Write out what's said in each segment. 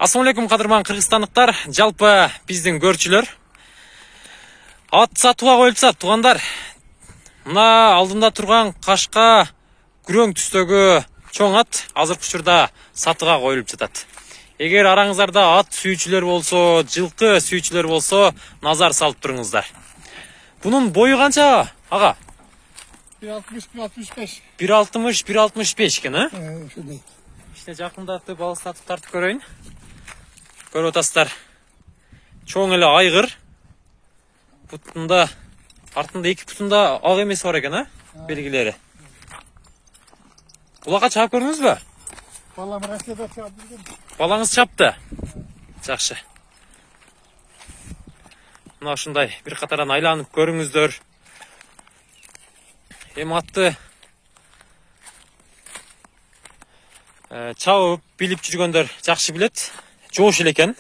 Assalamu алейкум кадырман кыргызстандыктар, жалпы биздин көрчүлөр. Ат сатууга коюлуп атат, туугандар. Мына алдымда турган кашка күрөң түстөгү чоң ат азыркы учурда сатууга коюлуп жатат. Эгер араңыздарда ат сүйүүчүлөр болсо, жылкы сүйүүчүлөр болсо, назар салып туруңуздар. Бунун бою канча, ага? 1.60-1.65. 1.60-1.65 экен, а? Ошондой. İşte жакындатып алыстатып тартып көрөйүн. Көрүп атасыздар. Чоң эле айгыр. Бутунда, артында эки бутунда ак эмеси бар экен, а? Белгилери. Булакка чаап көрдүңүзбү? Балам Россияда чаап жүргөн. Балаңыз чапты. Жакшы. Мына ушундай бир катардан айланып көрүңүздөр. Эми атты чабып билип жүргөндөр жакшы билет. Жоош эле экен.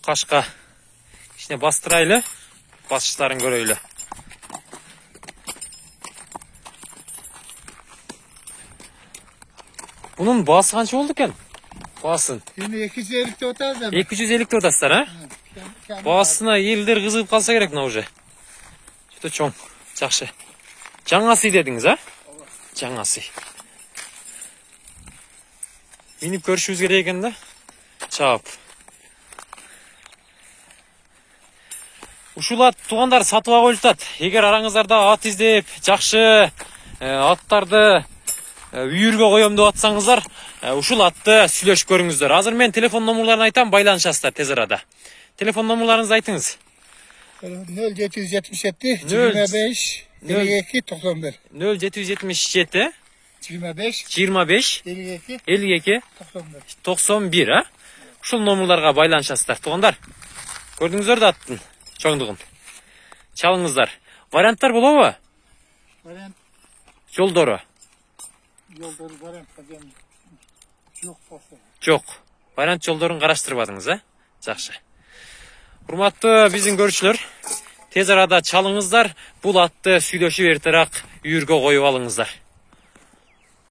Кашка кичине бастырайлы, басыштарын көрөйлү. Bunun baası kança oldu ken? Baasın. Şimdi 250 de otar da. 250 de otasızlar, ha? Baasına елдер kızıp kalsa gerek ne hoca? Şurada çoğun. Жақшы. Жаңасы dediniz, ha? Жаңасы. Minip görüşümüz gereken de. Çap. Ушул ат туугандар сатууга коюлуп атат. Эгер араңыздарда ат издеп, жакшы аттарды үйүргө коем деп атсаңыздар, ушул атты сүйлөшүп көрүңүздөр. Азыр мен телефон номерларын айтам, байланышасыздар тез арада. Телефон номерларыңызды айтыңыз. 0777 25 52 91. 0777 25 25 52 52 91. 91, ha? Ушул номерларга байланышасыздар, туугандар. Көрдүңүздөр да аттын чоңдугун. Чалыңыздар. Варианттар болобу? Вариант Жолдору. yolları variant yok болсо. Жок. Вариант жолдорун караштырбадыңыз, а? Жакшы. Урматтуу биздин көрүүчүлөр, тез арада чалыңыздар, бул атты сүйлөшүп эртерээк үйүргө коюп алыңыздар.